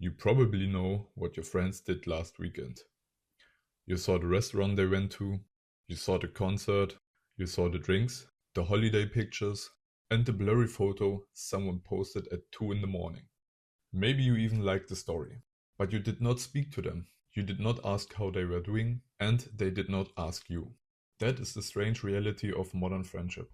You probably know what your friends did last weekend. You saw the restaurant they went to, you saw the concert, you saw the drinks, the holiday pictures, and the blurry photo someone posted at 2 in the morning. Maybe you even liked the story, but you did not speak to them. You did not ask how they were doing, and they did not ask you. That is the strange reality of modern friendship.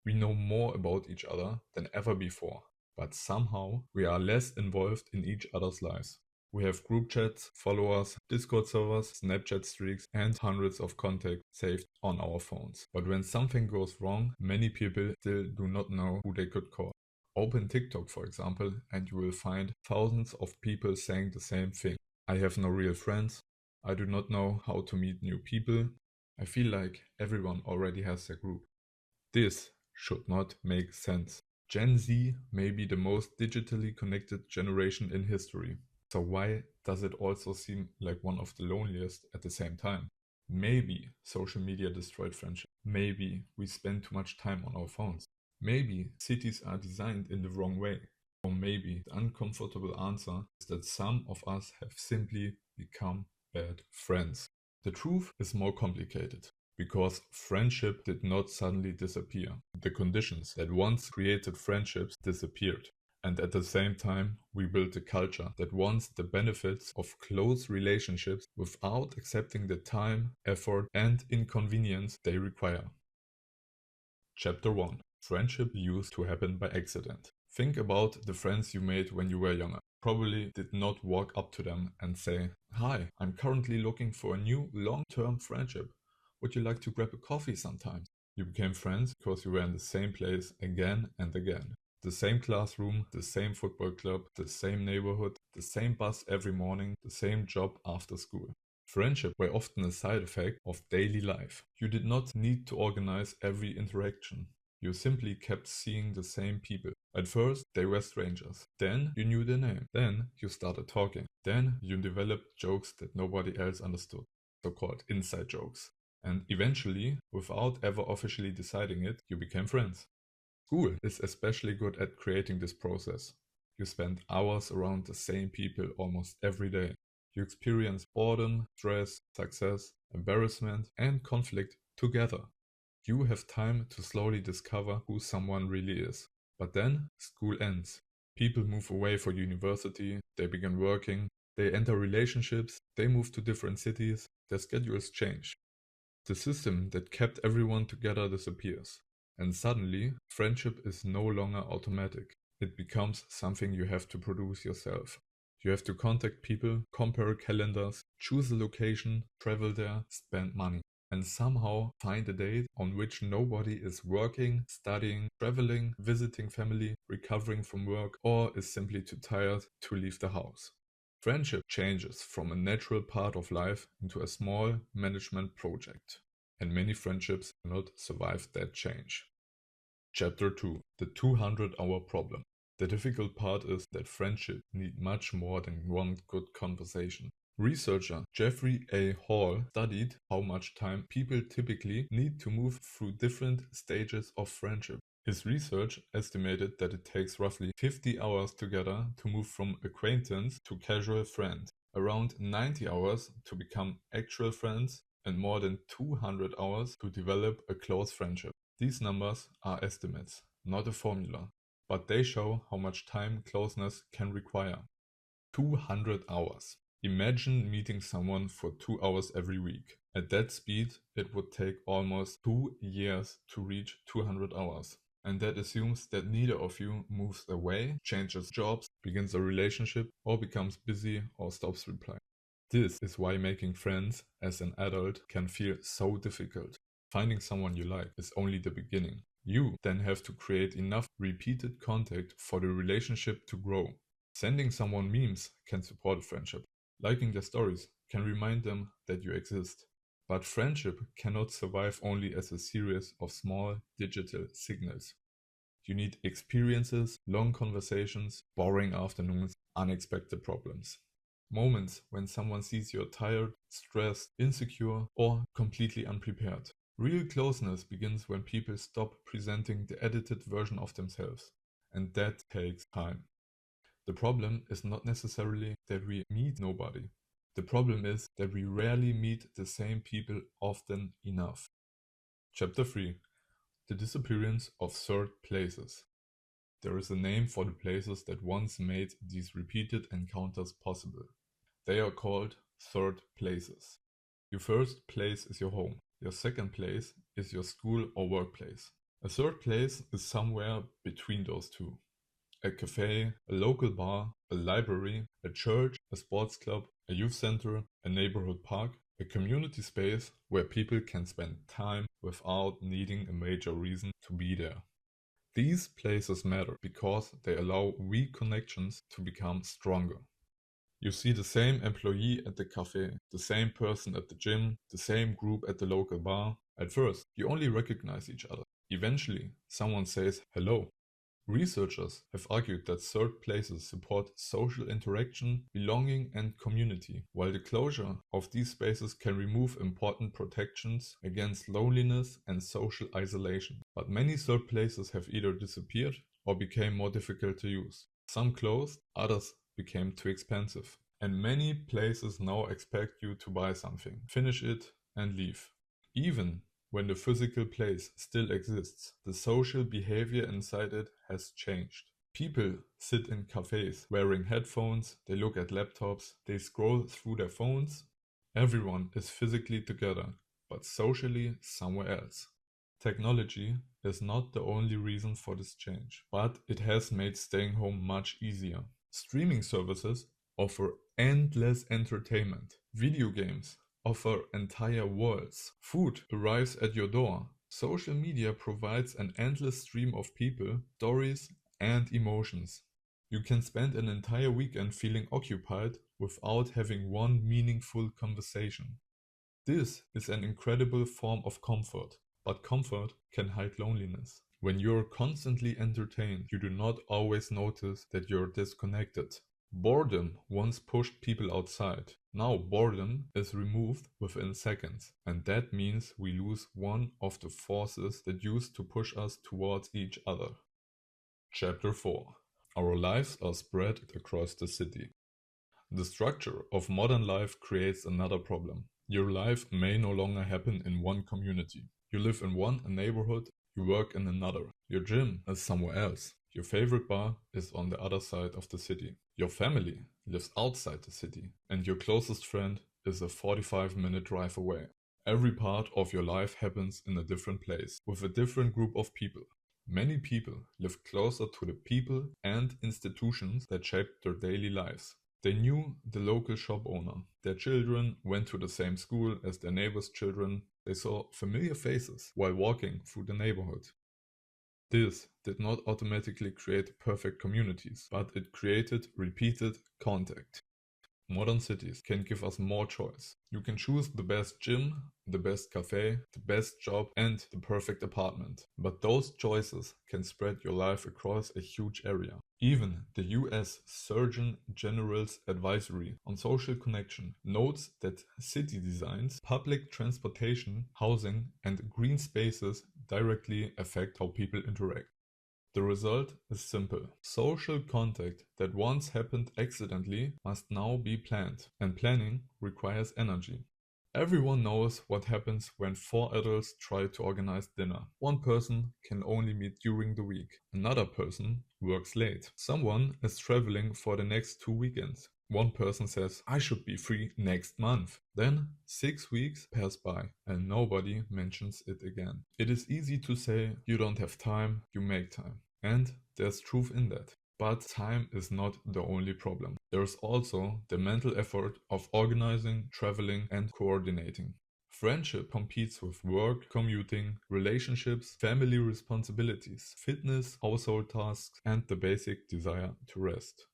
We know more about each other than ever before, but somehow we are less involved in each other's lives. We have group chats, followers, Discord servers, Snapchat streaks, and hundreds of contacts saved on our phones. But when something goes wrong, many people still do not know who they could call. Open TikTok, for example, and you will find thousands of people saying the same thing. I have no real friends. I do not know how to meet new people. I feel like everyone already has their group. This should not make sense. Gen Z may be the most digitally connected generation in history. So why does it also seem like one of the loneliest at the same time? Maybe social media destroyed friendship. Maybe we spend too much time on our phones. Maybe cities are designed in the wrong way. Or maybe the uncomfortable answer is that some of us have simply become bad friends. The truth is more complicated. Because friendship did not suddenly disappear. The conditions that once created friendships disappeared. And at the same time, we built a culture that wants the benefits of close relationships without accepting the time, effort, and inconvenience they require. Chapter 1. Friendship used to happen by accident. Think about the friends you made when you were younger. Probably did not walk up to them and say, "Hi, I'm currently looking for a new long-term friendship. Would you like to grab a coffee sometime?" You became friends because you were in the same place again and again. The same classroom, the same football club, the same neighborhood, the same bus every morning, the same job after school. Friendship were often a side effect of daily life. You did not need to organize every interaction. You simply kept seeing the same people. At first, they were strangers. Then you knew their name. Then you started talking. Then you developed jokes that nobody else understood, so-called inside jokes. And eventually, without ever officially deciding it, you became friends. School is especially good at creating this process. You spend hours around the same people almost every day. You experience boredom, stress, success, embarrassment, and conflict together. You have time to slowly discover who someone really is. But then, school ends. People move away for university, they begin working, they enter relationships, they move to different cities, their schedules change. The system that kept everyone together disappears. And suddenly, friendship is no longer automatic. It becomes something you have to produce yourself. You have to contact people, compare calendars, choose a location, travel there, spend money, and somehow find a date on which nobody is working, studying, traveling, visiting family, recovering from work, or is simply too tired to leave the house. Friendship changes from a natural part of life into a small management project. And many friendships cannot survive that change. Chapter 2. The 200-hour problem. The difficult part is that friendships need much more than one good conversation. Researcher Jeffrey A. Hall studied how much time people typically need to move through different stages of friendship. His research estimated that it takes roughly 50 hours together to move from acquaintance to casual friend, around 90 hours to become actual friends, and more than 200 hours to develop a close friendship. These numbers are estimates, not a formula, but they show how much time closeness can require. 200 hours. Imagine meeting someone for 2 hours every week. At that speed, it would take almost 2 years to reach 200 hours. And that assumes that neither of you moves away, changes jobs, begins a relationship, or becomes busy or stops replying. This is why making friends as an adult can feel so difficult. Finding someone you like is only the beginning. You then have to create enough repeated contact for the relationship to grow. Sending someone memes can support a friendship. Liking their stories can remind them that you exist. But friendship cannot survive only as a series of small digital signals. You need experiences, long conversations, boring afternoons, unexpected problems. Moments when someone sees you're tired, stressed, insecure, or completely unprepared. Real closeness begins when people stop presenting the edited version of themselves, and that takes time. The problem is not necessarily that we meet nobody. The problem is that we rarely meet the same people often enough. Chapter 3. The Disappearance of Third Places. There is a name for the places that once made these repeated encounters possible. They are called third places. Your first place is your home. Your second place is your school or workplace. A third place is somewhere between those two. A cafe, a local bar, a library, a church, a sports club, a youth center, a neighborhood park, a community space where people can spend time without needing a major reason to be there. These places matter because they allow weak connections to become stronger. You see the same employee at the cafe, the same person at the gym, the same group at the local bar. At first, you only recognize each other. Eventually, someone says hello. Researchers have argued that third places support social interaction, belonging, and community, while the closure of these spaces can remove important protections against loneliness and social isolation. But many third places have either disappeared or became more difficult to use. Some closed, others became too expensive. And many places now expect you to buy something, finish it, and leave. Even when the physical place still exists, the social behavior inside it has changed. People sit in cafes wearing headphones, they look at laptops, they scroll through their phones. Everyone is physically together, but socially somewhere else. Technology is not the only reason for this change, but it has made staying home much easier. Streaming services offer endless entertainment. Video games offer entire worlds. Food arrives at your door. Social media provides an endless stream of people, stories, and emotions. You can spend an entire weekend feeling occupied without having one meaningful conversation. This is an incredible form of comfort, but comfort can hide loneliness. When you're constantly entertained, you do not always notice that you're disconnected. Boredom once pushed people outside. Now boredom is removed within seconds, and that means we lose one of the forces that used to push us towards each other. Chapter 4. Our lives are spread across the city. The structure of modern life creates another problem. Your life may no longer happen in one community. You live in one neighborhood, you work in another. Your gym is somewhere else. Your favorite bar is on the other side of the city. Your family lives outside the city, and your closest friend is a 45-minute drive away. Every part of your life happens in a different place, with a different group of people. Many people live closer to the people and institutions that shaped their daily lives. They knew the local shop owner. Their children went to the same school as their neighbors' children. They saw familiar faces while walking through the neighborhood. This did not automatically create perfect communities, but it created repeated contact. Modern cities can give us more choice. You can choose the best gym, the best cafe, the best job, and the perfect apartment. But those choices can spread your life across a huge area. Even the US Surgeon General's Advisory on Social Connection notes that city designs, public transportation, housing, and green spaces directly affect how people interact. The result is simple. Social contact that once happened accidentally must now be planned, and planning requires energy. Everyone knows what happens when 4 adults try to organize dinner. One person can only meet during the week. Another person works late. Someone is traveling for the next 2 weekends. One person says, I should be free next month. Then 6 weeks pass by and nobody mentions it again. It is easy to say, you don't have time, you make time. And there's truth in that. But time is not the only problem. There's also the mental effort of organizing, traveling, and coordinating. Friendship competes with work, commuting, relationships, family responsibilities, fitness, household tasks, and the basic desire to rest.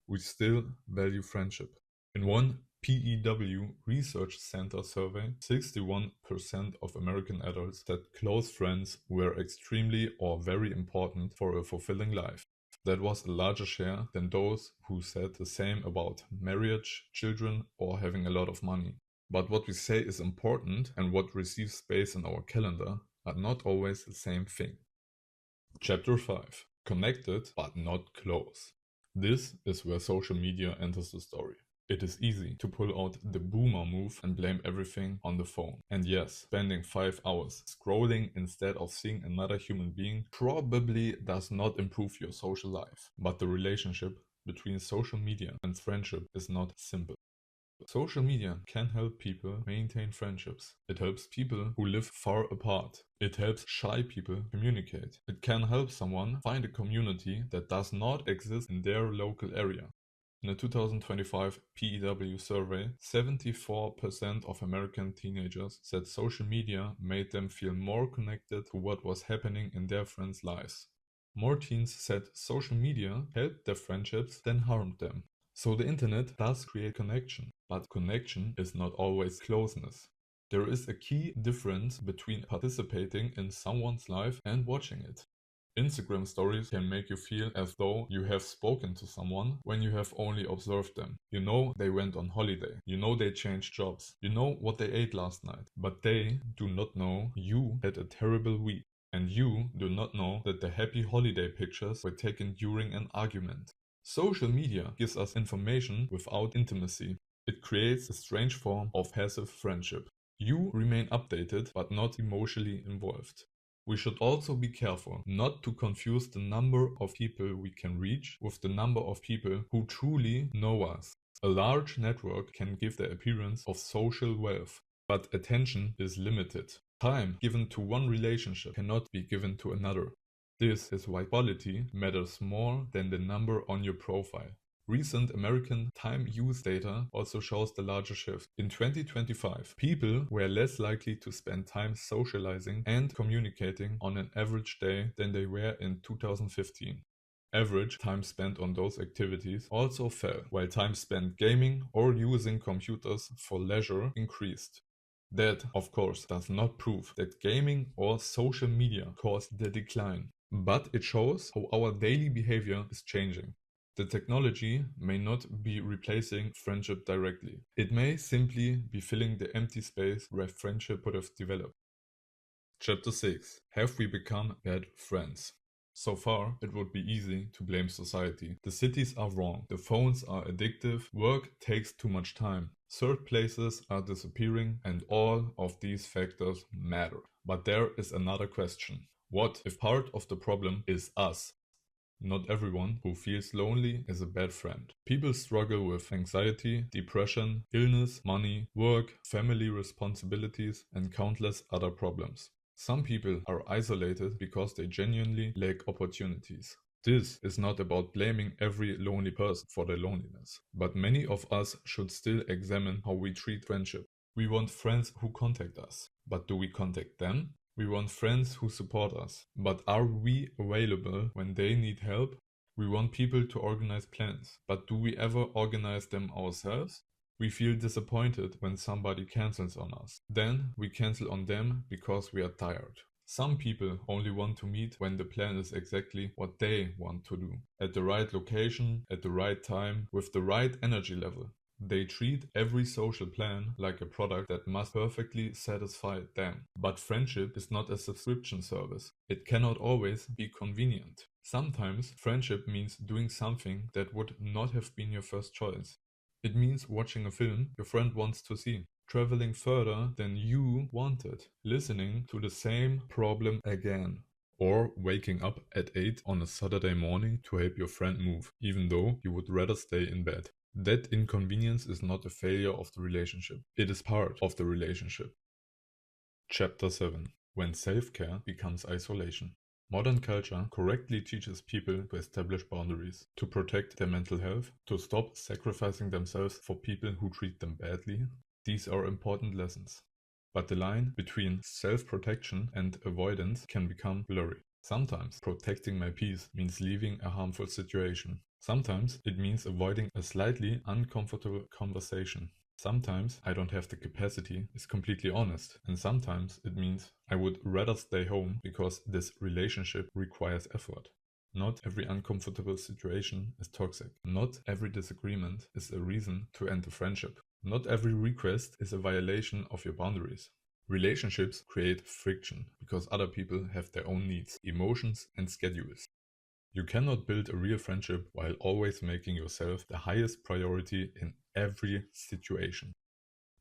We still value friendship. In one Pew Research Center survey, 61% of American adults said close friends were extremely or very important for a fulfilling life. That was a larger share than those who said the same about marriage, children, or having a lot of money. But what we say is important and what receives space in our calendar are not always the same thing. Chapter 5. Connected but not close. This is where social media enters the story. It is easy to pull out the boomer move and blame everything on the phone. And yes, spending 5 hours scrolling instead of seeing another human being probably does not improve your social life. But the relationship between social media and friendship is not simple. Social media can help people maintain friendships. It helps people who live far apart. It helps shy people communicate. It can help someone find a community that does not exist in their local area. In a 2025 PEW survey, 74% of American teenagers said social media made them feel more connected to what was happening in their friends' lives. More teens said social media helped their friendships than harmed them. So the internet does create connection, but connection is not always closeness. There is a key difference between participating in someone's life and watching it. Instagram stories can make you feel as though you have spoken to someone when you have only observed them. You know they went on holiday. You know they changed jobs. You know what they ate last night. But they do not know you had a terrible week. And you do not know that the happy holiday pictures were taken during an argument. Social media gives us information without intimacy. It creates a strange form of passive friendship. You remain updated but not emotionally involved. We should also be careful not to confuse the number of people we can reach with the number of people who truly know us. A large network can give the appearance of social wealth, but attention is limited. Time given to one relationship cannot be given to another. This is why quality matters more than the number on your profile. Recent American time use data also shows the larger shift. In 2025, people were less likely to spend time socializing and communicating on an average day than they were in 2015. Average time spent on those activities also fell, while time spent gaming or using computers for leisure increased. That, of course, does not prove that gaming or social media caused the decline, but it shows how our daily behavior is changing. The technology may not be replacing friendship directly. It may simply be filling the empty space where friendship would have developed. Chapter 6. Have we become bad friends? So far, it would be easy to blame society. The cities are wrong, the phones are addictive, work takes too much time, third places are disappearing, and all of these factors matter. But there is another question. What if part of the problem is us? Not everyone who feels lonely is a bad friend. People struggle with anxiety, depression, illness, money, work, family responsibilities, and countless other problems. Some people are isolated because they genuinely lack opportunities. This is not about blaming every lonely person for their loneliness, but many of us should still examine how we treat friendship. We want friends who contact us, but do we contact them? We want friends who support us, but are we available when they need help? We want people to organize plans, but do we ever organize them ourselves? We feel disappointed when somebody cancels on us. Then we cancel on them because we are tired. Some people only want to meet when the plan is exactly what they want to do. At the right location, at the right time, with the right energy level. They treat every social plan like a product that must perfectly satisfy them. But friendship is not a subscription service. It cannot always be convenient. Sometimes friendship means doing something that would not have been your first choice. It means watching a film your friend wants to see, traveling further than you wanted, listening to the same problem again, or waking up at 8 on a Saturday morning to help your friend move, even though you would rather stay in bed. That inconvenience is not a failure of the relationship. It is part of the relationship. Chapter 7. When self-care becomes isolation. Modern culture correctly teaches people to establish boundaries, to protect their mental health, to stop sacrificing themselves for people who treat them badly. These are important lessons. But the line between self-protection and avoidance can become blurry. Sometimes protecting my peace means leaving a harmful situation. Sometimes it means avoiding a slightly uncomfortable conversation. Sometimes I don't have the capacity, is completely honest, and sometimes it means I would rather stay home because this relationship requires effort. Not every uncomfortable situation is toxic. Not every disagreement is a reason to end a friendship. Not every request is a violation of your boundaries. Relationships create friction because other people have their own needs, emotions, and schedules. You cannot build a real friendship while always making yourself the highest priority in every situation.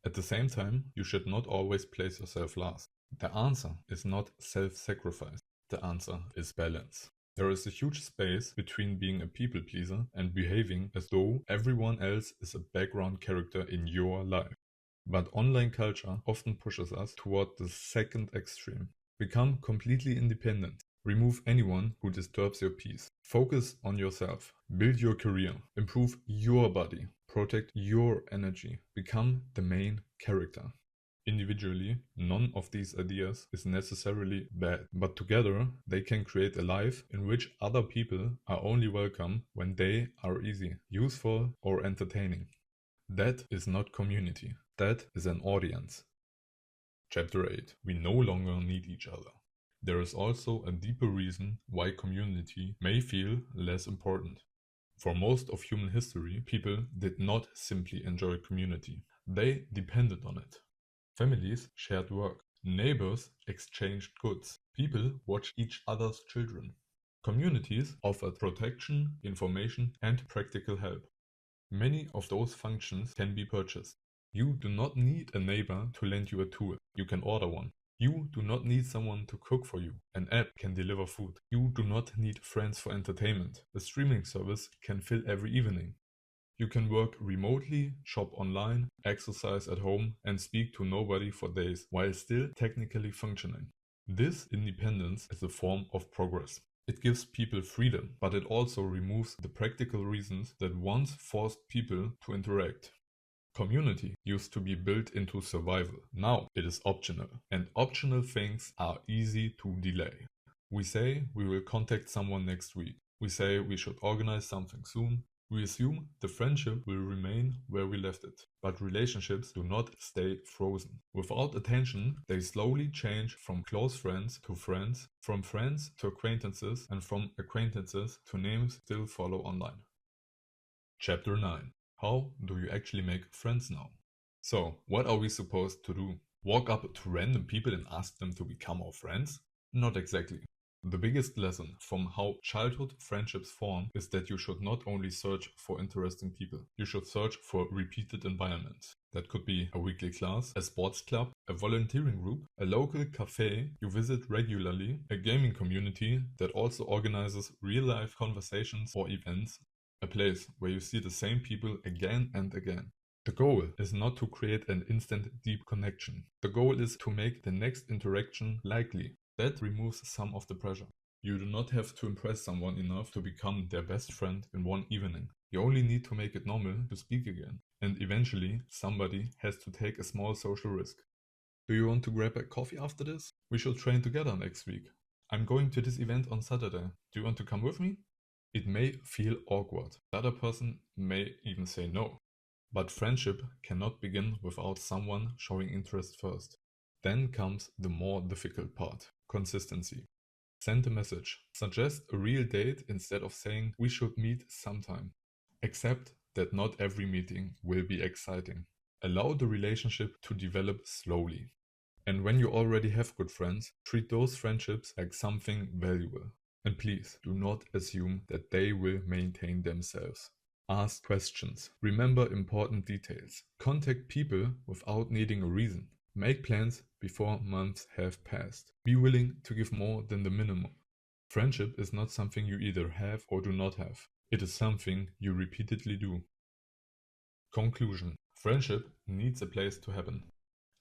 At the same time, you should not always place yourself last. The answer is not self-sacrifice. The answer is balance. There is a huge space between being a people pleaser and behaving as though everyone else is a background character in your life. But online culture often pushes us toward the second extreme. Become completely independent. Remove anyone who disturbs your peace. Focus on yourself. Build your career. Improve your body. Protect your energy. Become the main character. Individually, none of these ideas is necessarily bad, but together they can create a life in which other people are only welcome when they are easy, useful, or entertaining. That is not community. That is an audience. Chapter 8. We no longer need each other. There is also a deeper reason why community may feel less important. For most of human history, people did not simply enjoy community. They depended on it. Families shared work. Neighbors exchanged goods. People watched each other's children. Communities offered protection, information, and practical help. Many of those functions can be purchased. You do not need a neighbor to lend you a tool. You can order one. You do not need someone to cook for you. An app can deliver food. You do not need friends for entertainment. A streaming service can fill every evening. You can work remotely, shop online, exercise at home, and speak to nobody for days while still technically functioning. This independence is a form of progress. It gives people freedom, but it also removes the practical reasons that once forced people to interact. Community used to be built into survival. Now it is optional, and optional things are easy to delay. We say we will contact someone next week. We say we should organize something soon. We assume the friendship will remain where we left it. But relationships do not stay frozen. Without attention, they slowly change from close friends to friends, from friends to acquaintances, and from acquaintances to names still follow online. Chapter 9. How do you actually make friends now? So, what are we supposed to do? Walk up to random people and ask them to become our friends? Not exactly. The biggest lesson from how childhood friendships form is that you should not only search for interesting people, you should search for repeated environments. That could be a weekly class, a sports club, a volunteering group, a local cafe you visit regularly, a gaming community that also organizes real-life conversations or events, a place where you see the same people again and again. The goal is not to create an instant deep connection. The goal is to make the next interaction likely. That removes some of the pressure. You do not have to impress someone enough to become their best friend in one evening. You only need to make it normal to speak again. And eventually, somebody has to take a small social risk. Do you want to grab a coffee after this? We should train together next week. I'm going to this event on Saturday. Do you want to come with me? It may feel awkward. The other person may even say no. But friendship cannot begin without someone showing interest first. Then comes the more difficult part. Consistency. Send a message. Suggest a real date instead of saying we should meet sometime. Accept that not every meeting will be exciting. Allow the relationship to develop slowly. And when you already have good friends, treat those friendships like something valuable. And please do not assume that they will maintain themselves. Ask questions. Remember important details. Contact people without needing a reason. Make plans before months have passed. Be willing to give more than the minimum. Friendship is not something you either have or do not have. It is something you repeatedly do. Conclusion. Friendship needs a place to happen.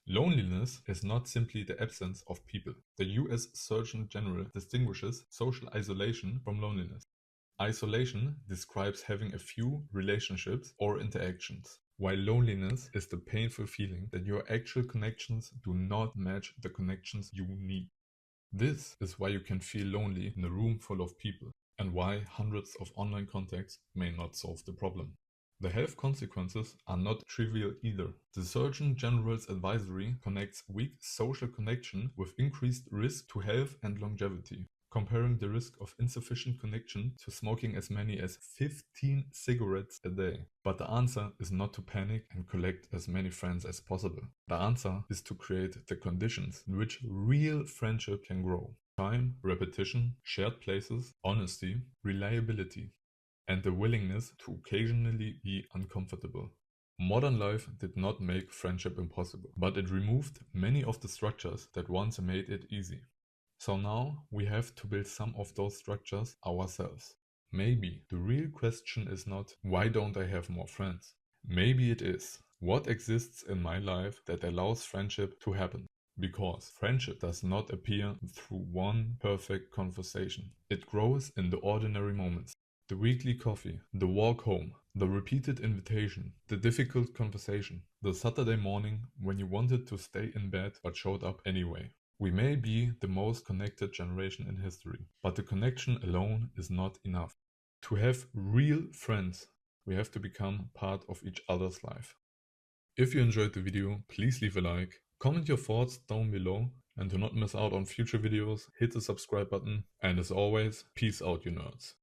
Loneliness is not simply the absence of people. The US Surgeon General distinguishes social isolation from loneliness. Isolation describes having a few relationships or interactions, while loneliness is the painful feeling that your actual connections do not match the connections you need. This is why you can feel lonely in a room full of people, and why hundreds of online contacts may not solve the problem. The health consequences are not trivial either. The Surgeon General's advisory connects weak social connection with increased risk to health and longevity, comparing the risk of insufficient connection to smoking as many as 15 cigarettes a day. But the answer is not to panic and collect as many friends as possible. The answer is to create the conditions in which real friendship can grow. time, repetition, shared places, honesty, reliability, and the willingness to occasionally be uncomfortable. Modern life did not make friendship impossible, but it removed many of the structures that once made it easy. So now we have to build some of those structures ourselves. Maybe the real question is not, why don't I have more friends? Maybe it is, what exists in my life that allows friendship to happen? Because friendship does not appear through one perfect conversation. It grows in the ordinary moments. The weekly coffee, the walk home, the repeated invitation, the difficult conversation, the Saturday morning when you wanted to stay in bed but showed up anyway. We may be the most connected generation in history, but the connection alone is not enough. To have real friends, we have to become part of each other's life. If you enjoyed the video, please leave a like, comment your thoughts down below, and to not miss out on future videos, hit the subscribe button, and as always, peace out you nerds.